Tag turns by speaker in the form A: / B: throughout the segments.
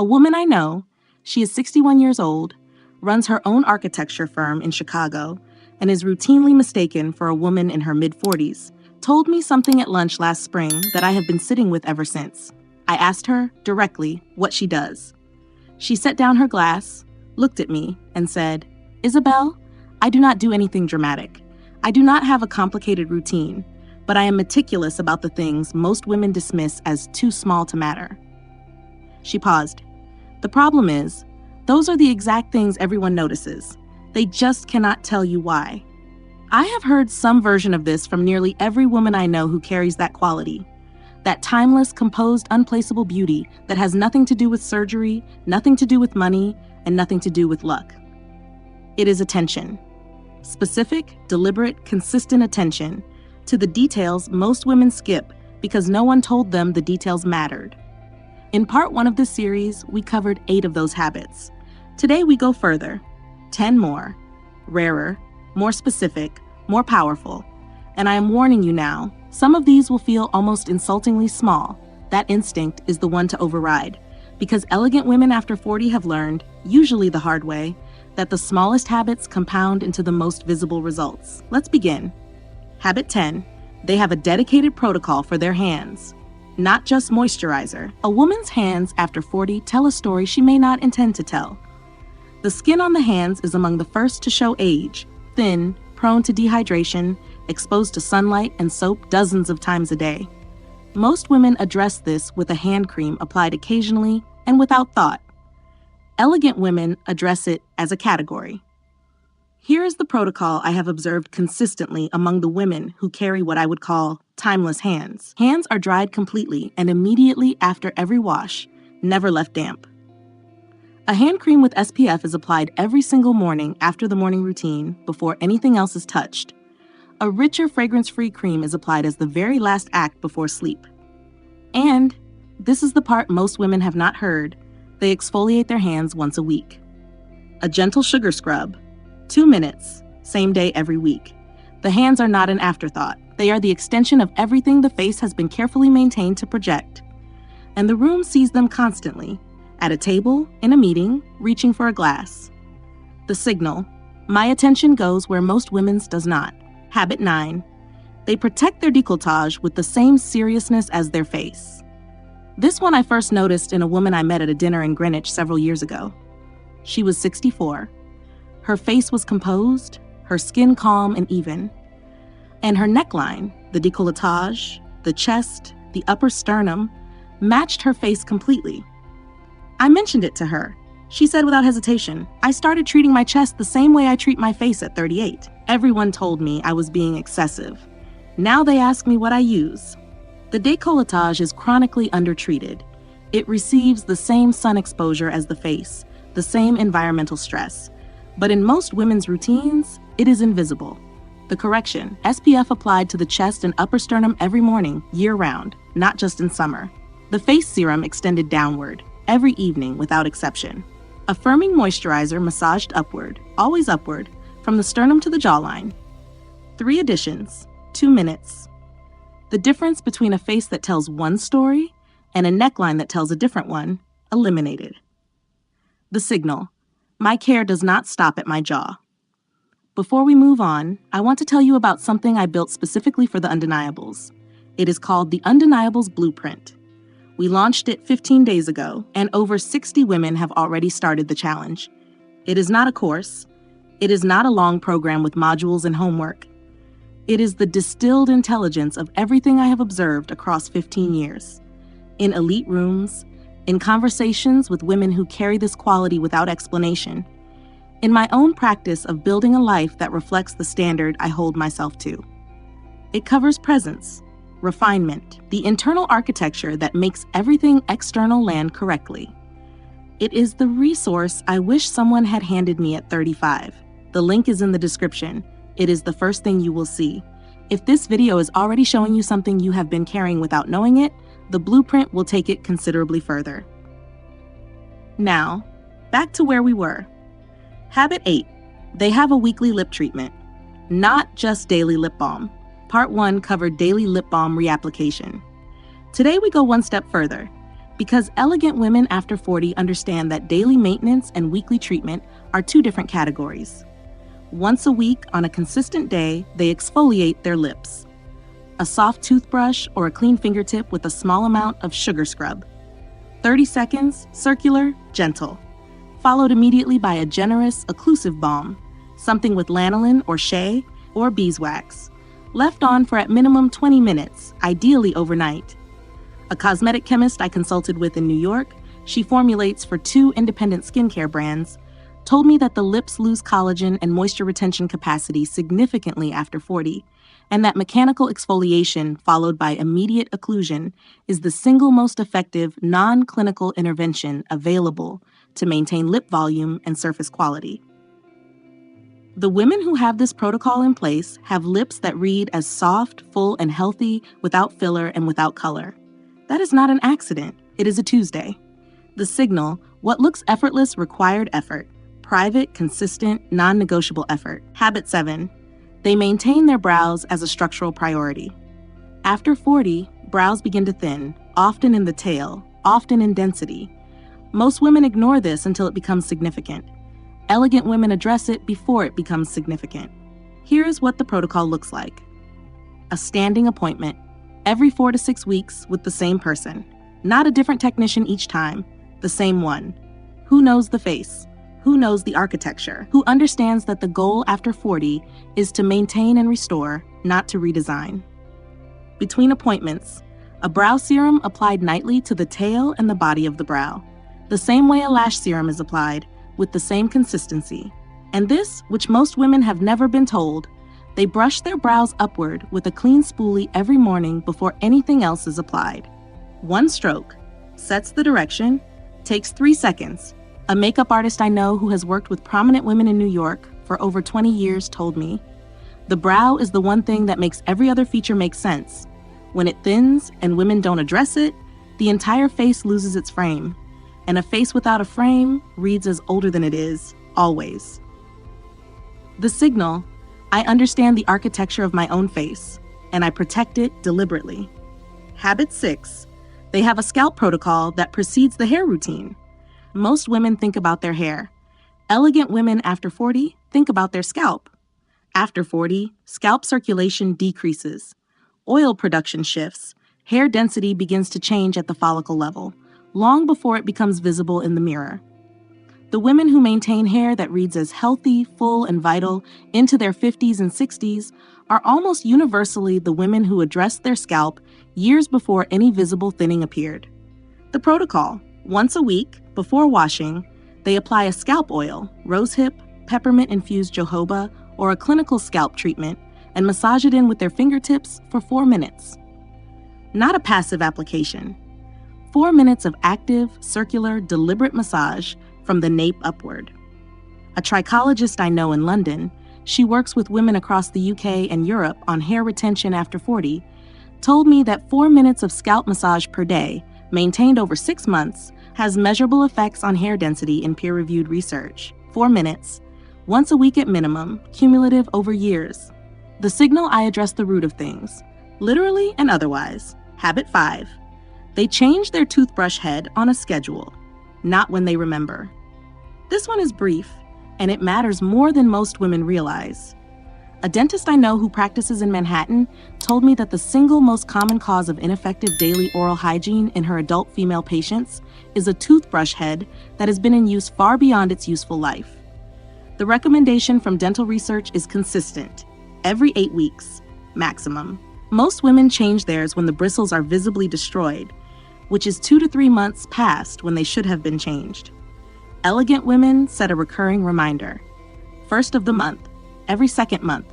A: A woman I know, she is 61 years old, runs her own architecture firm in Chicago, and is routinely mistaken for a woman in her mid-40s, told me something at lunch last spring that I have been sitting with ever since. I asked her directly what she does. She set down her glass, looked at me, and said, "Isabel, I do not do anything dramatic. I do not have a complicated routine, but I am meticulous about the things most women dismiss as too small to matter." She paused. The problem is, those are the exact things everyone notices. They just cannot tell you why. I have heard some version of this from nearly every woman I know who carries that quality. That timeless, composed, unplaceable beauty that has nothing to do with surgery, nothing to do with money, and nothing to do with luck. It is attention. Specific, deliberate, consistent attention to the details most women skip because no one told them the details mattered. In part 1 of this series, we covered 8 of those habits. Today we go further. 10 more, rarer, more specific, more powerful. And I am warning you now, some of these will feel almost insultingly small. That instinct is the one to override, because elegant women after 40 have learned, usually the hard way, that the smallest habits compound into the most visible results. Let's begin. Habit 10, they have a dedicated protocol for their hands. Not just moisturizer. A woman's hands after 40 tell a story she may not intend to tell. The skin on the hands is among the first to show age, thin, prone to dehydration, exposed to sunlight and soap dozens of times a day. Most women address this with a hand cream applied occasionally and without thought. Elegant women address it as a category. Here is the protocol I have observed consistently among the women who carry what I would call timeless hands. Hands are dried completely and immediately after every wash, never left damp. A hand cream with SPF is applied every single morning after the morning routine before anything else is touched. A richer fragrance-free cream is applied as the very last act before sleep. And, this is the part most women have not heard, they exfoliate their hands once a week. A gentle sugar scrub, 2 minutes, same day every week. The hands are not an afterthought. They are the extension of everything the face has been carefully maintained to project. And the room sees them constantly, at a table, in a meeting, reaching for a glass. The signal, my attention goes where most women's does not. Habit 9, they protect their décolletage with the same seriousness as their face. This one I first noticed in a woman I met at a dinner in Greenwich several years ago. She was 64. Her face was composed, her skin calm and even. And her neckline, the décolletage, the chest, the upper sternum, matched her face completely. I mentioned it to her. She said without hesitation, "I started treating my chest the same way I treat my face at 38. Everyone told me I was being excessive. Now they ask me what I use." The décolletage is chronically undertreated. It receives the same sun exposure as the face, the same environmental stress. But in most women's routines, it is invisible. The correction, SPF applied to the chest and upper sternum every morning, year-round, not just in summer. The face serum extended downward, every evening without exception. A firming moisturizer massaged upward, always upward, from the sternum to the jawline. 3 additions, 2 minutes. The difference between a face that tells one story and a neckline that tells a different one, eliminated. The signal, my care does not stop at my jaw. Before we move on, I want to tell you about something I built specifically for the Undeniables. It is called the Undeniables Blueprint. We launched it 15 days ago, and over 60 women have already started the challenge. It is not a course. It is not a long program with modules and homework. It is the distilled intelligence of everything I have observed across 15 years. In elite rooms, in conversations with women who carry this quality without explanation, in my own practice of building a life that reflects the standard I hold myself to. It covers presence, refinement, the internal architecture that makes everything external land correctly. It is the resource I wish someone had handed me at 35. The link is in the description. It is the first thing you will see. If this video is already showing you something you have been carrying without knowing it, the blueprint will take it considerably further. Now, back to where we were. Habit 8, they have a weekly lip treatment, not just daily lip balm. Part 1 covered daily lip balm reapplication. Today we go one step further. Because elegant women after 40 understand that daily maintenance and weekly treatment are two different categories. Once a week, on a consistent day, they exfoliate their lips. A soft toothbrush or a clean fingertip with a small amount of sugar scrub. 30 seconds, circular, gentle. Followed immediately by a generous, occlusive balm, something with lanolin or shea or beeswax. Left on for at minimum 20 minutes, ideally overnight. A cosmetic chemist I consulted with in New York, she formulates for 2 independent skincare brands, told me that the lips lose collagen and moisture retention capacity significantly after 40, and that mechanical exfoliation followed by immediate occlusion is the single most effective non-clinical intervention available to maintain lip volume and surface quality. The women who have this protocol in place have lips that read as soft, full, and healthy without filler and without color. That is not an accident. It is a Tuesday. The signal, what looks effortless required effort. Private, consistent, non-negotiable effort. Habit 7. They maintain their brows as a structural priority. After 40, brows begin to thin, often in the tail, often in density. Most women ignore this until it becomes significant. Elegant women address it before it becomes significant. Here is what the protocol looks like. A standing appointment, every 4 to 6 weeks with the same person. Not a different technician each time, the same one. Who knows the face? Who knows the architecture? Who understands that the goal after 40 is to maintain and restore, not to redesign? Between appointments, a brow serum applied nightly to the tail and the body of the brow, the same way a lash serum is applied, with the same consistency. And this, which most women have never been told, they brush their brows upward with a clean spoolie every morning before anything else is applied. One stroke, sets the direction, takes 3 seconds. A makeup artist I know who has worked with prominent women in New York for over 20 years told me, the brow is the one thing that makes every other feature make sense. When it thins and women don't address it, the entire face loses its frame. And a face without a frame reads as older than it is, always. The signal, I understand the architecture of my own face, and I protect it deliberately. Habit 6. They have a scalp protocol that precedes the hair routine. Most women think about their hair. Elegant women after 40 think about their scalp. After 40, scalp circulation decreases. Oil production shifts. Hair density begins to change at the follicle level, long before it becomes visible in the mirror. The women who maintain hair that reads as healthy, full, and vital into their 50s and 60s are almost universally the women who addressed their scalp years before any visible thinning appeared. The protocol: once a week, before washing, they apply a scalp oil, rosehip, peppermint-infused jojoba, or a clinical scalp treatment, and massage it in with their fingertips for 4 minutes. Not a passive application. 4 minutes of active, circular, deliberate massage from the nape upward. A trichologist I know in London, she works with women across the UK and Europe on hair retention after 40, told me that 4 minutes of scalp massage per day, maintained over 6 months, has measurable effects on hair density in peer-reviewed research. 4 minutes, once a week at minimum, cumulative over years. The signal, I address the root of things, literally and otherwise. Habit 5. They change their toothbrush head on a schedule, not when they remember. This one is brief, and it matters more than most women realize. A dentist I know who practices in Manhattan told me that the single most common cause of ineffective daily oral hygiene in her adult female patients is a toothbrush head that has been in use far beyond its useful life. The recommendation from dental research is consistent: every 8 weeks, maximum. Most women change theirs when the bristles are visibly destroyed, which is 2 to 3 months past when they should have been changed. Elegant women set a recurring reminder. First of the month, every second month.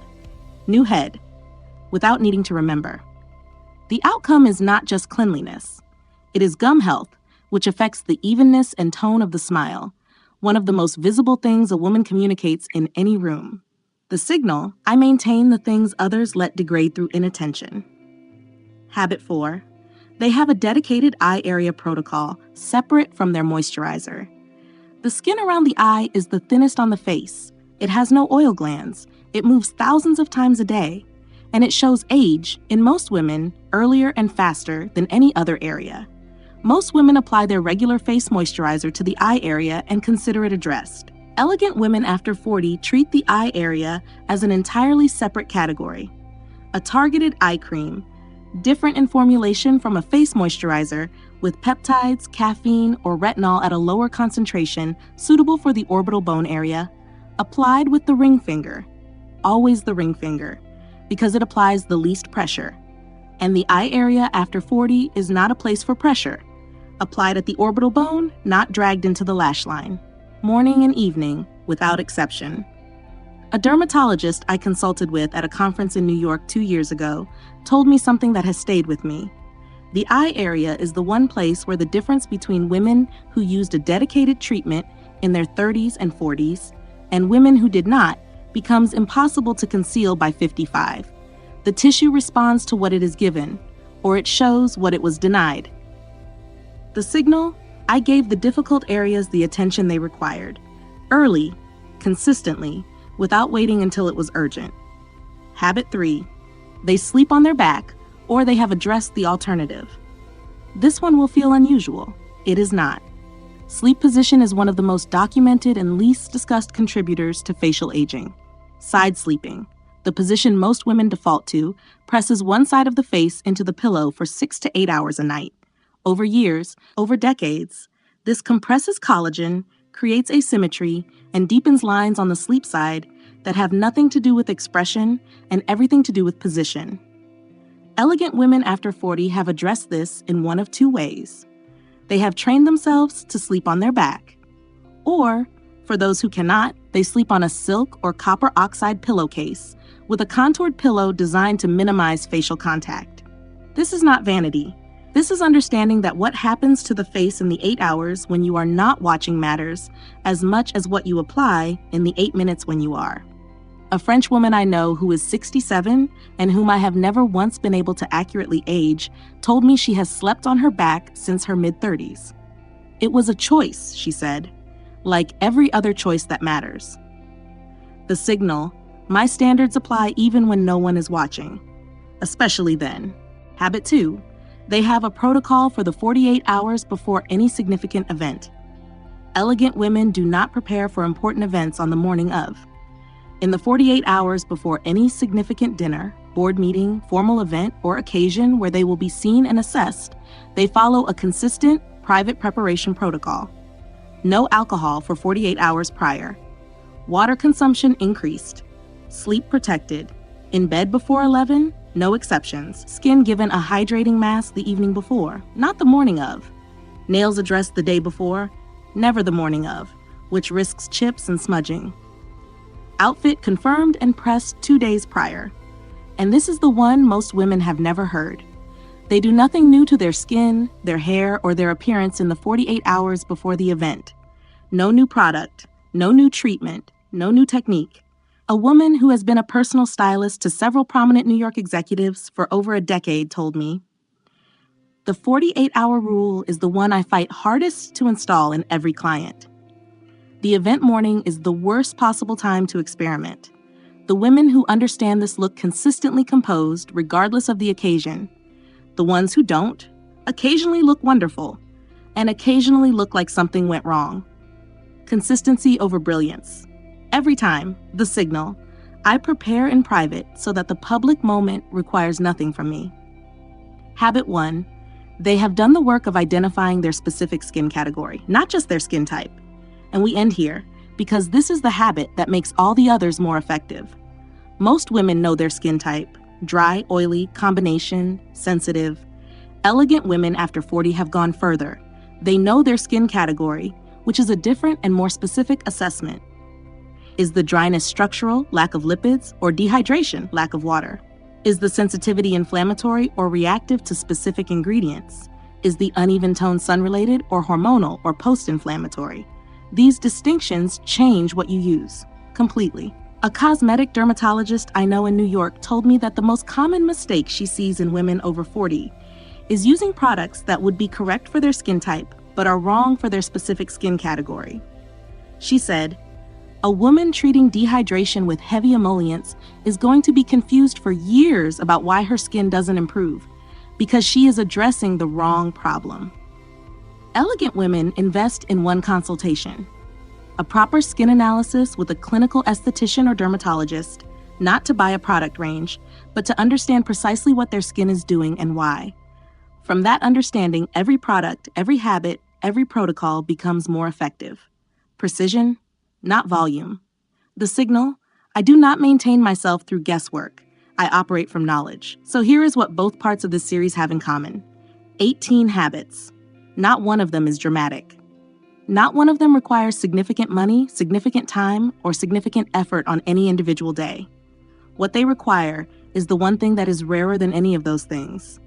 A: New head, without needing to remember. The outcome is not just cleanliness. It is gum health, which affects the evenness and tone of the smile, one of the most visible things a woman communicates in any room. The signal, I maintain the things others let degrade through inattention. Habit 4. They have a dedicated eye area protocol separate from their moisturizer. The skin around the eye is the thinnest on the face. It has no oil glands. It moves thousands of times a day. And it shows age, in most women, earlier and faster than any other area. Most women apply their regular face moisturizer to the eye area and consider it addressed. Elegant women after 40 treat the eye area as an entirely separate category. A targeted eye cream, different in formulation from a face moisturizer, with peptides, caffeine, or retinol at a lower concentration suitable for the orbital bone area, applied with the ring finger. Always the ring finger, because it applies the least pressure. And the eye area after 40 is not a place for pressure. Applied at the orbital bone, not dragged into the lash line. Morning and evening, without exception. A dermatologist I consulted with at a conference in New York 2 years ago told me something that has stayed with me. The eye area is the one place where the difference between women who used a dedicated treatment in their 30s and 40s and women who did not becomes impossible to conceal by 55. The tissue responds to what it is given, or it shows what it was denied. The signal: I gave the difficult areas the attention they required, early, consistently, without waiting until it was urgent. Habit 3. They sleep on their back, or they have addressed the alternative. This one will feel unusual. It is not. Sleep position is one of the most documented and least discussed contributors to facial aging. Side sleeping, the position most women default to, presses one side of the face into the pillow for 6 to 8 hours a night. Over years, over decades, this compresses collagen, creates asymmetry, and deepens lines on the sleep side that have nothing to do with expression and everything to do with position. Elegant women after 40 have addressed this in one of two ways. They have trained themselves to sleep on their back. Or, for those who cannot, they sleep on a silk or copper oxide pillowcase with a contoured pillow designed to minimize facial contact. This is not vanity. This is understanding that what happens to the face in the 8 hours when you are not watching matters as much as what you apply in the 8 minutes when you are. A French woman I know who is 67 and whom I have never once been able to accurately age told me she has slept on her back since her mid-30s. It was a choice, she said, like every other choice that matters. The signal: my standards apply even when no one is watching, especially then. Habit 2. They have a protocol for the 48 hours before any significant event. Elegant women do not prepare for important events on the morning of. In the 48 hours before any significant dinner, board meeting, formal event, or occasion where they will be seen and assessed, they follow a consistent, private preparation protocol. No alcohol for 48 hours prior. Water consumption increased. Sleep protected. In bed before 11, no exceptions. Skin given a hydrating mask the evening before, not the morning of. Nails addressed the day before, never the morning of, which risks chips and smudging. Outfit confirmed and pressed 2 days prior. And this is the one most women have never heard. They do nothing new to their skin, their hair, or their appearance in the 48 hours before the event. No new product, no new treatment, no new technique. A woman who has been a personal stylist to several prominent New York executives for over a decade told me, "The 48-hour rule is the one I fight hardest to install in every client. The event morning is the worst possible time to experiment. The women who understand this look consistently composed, regardless of the occasion. The ones who don't, occasionally look wonderful, and occasionally look like something went wrong. Consistency over brilliance. Every time, the signal: I prepare in private so that the public moment requires nothing from me." Habit 1. They have done the work of identifying their specific skin category, not just their skin type. And we end here, because this is the habit that makes all the others more effective. Most women know their skin type: dry, oily, combination, sensitive. Elegant women after 40 have gone further. They know their skin category, which is a different and more specific assessment. Is the dryness structural, lack of lipids, or dehydration, lack of water? Is the sensitivity inflammatory or reactive to specific ingredients? Is the uneven tone sun-related or hormonal or post-inflammatory? These distinctions change what you use completely. A cosmetic dermatologist I know in New York told me that the most common mistake she sees in women over 40 is using products that would be correct for their skin type but are wrong for their specific skin category. She said, "A woman treating dehydration with heavy emollients is going to be confused for years about why her skin doesn't improve, because she is addressing the wrong problem." Elegant women invest in one consultation, a proper skin analysis with a clinical esthetician or dermatologist, not to buy a product range, but to understand precisely what their skin is doing and why. From that understanding, every product, every habit, every protocol becomes more effective. Precision, not volume. The signal: I do not maintain myself through guesswork. I operate from knowledge. So here is what both parts of this series have in common. 18 habits. Not one of them is dramatic. Not one of them requires significant money, significant time, or significant effort on any individual day. What they require is the one thing that is rarer than any of those things: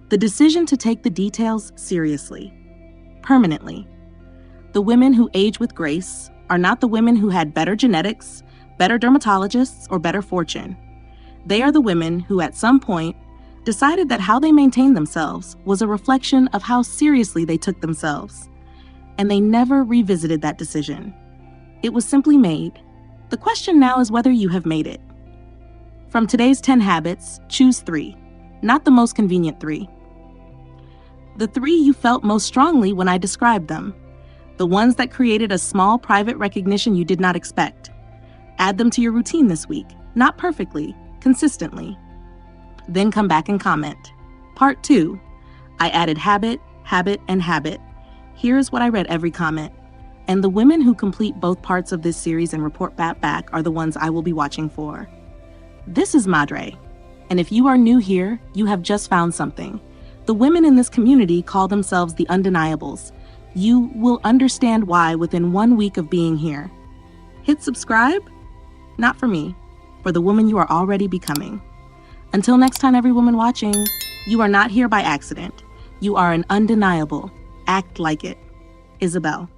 A: the decision to take the details seriously, permanently. The women who age with grace are not the women who had better genetics, better dermatologists, or better fortune. They are the women who, at some point, decided that how they maintained themselves was a reflection of how seriously they took themselves. And they never revisited that decision. It was simply made. The question now is whether you have made it. From today's 10 habits, choose 3, not the most convenient 3. The 3 you felt most strongly when I described them. The ones that created a small private recognition you did not expect. Add them to your routine this week, not perfectly, consistently. Then come back and comment. Part 2. I added habit, habit, and habit. Here's what I read every comment. And the women who complete both parts of this series and report back are the ones I will be watching for. This is Madre, and if you are new here, you have just found something. The women in this community call themselves the undeniables. You will understand why within 1 week of being here. Hit subscribe? Not for me, for the woman you are already becoming. Until next time, every woman watching, you are not here by accident. You are an undeniable. Act like it. Isabel.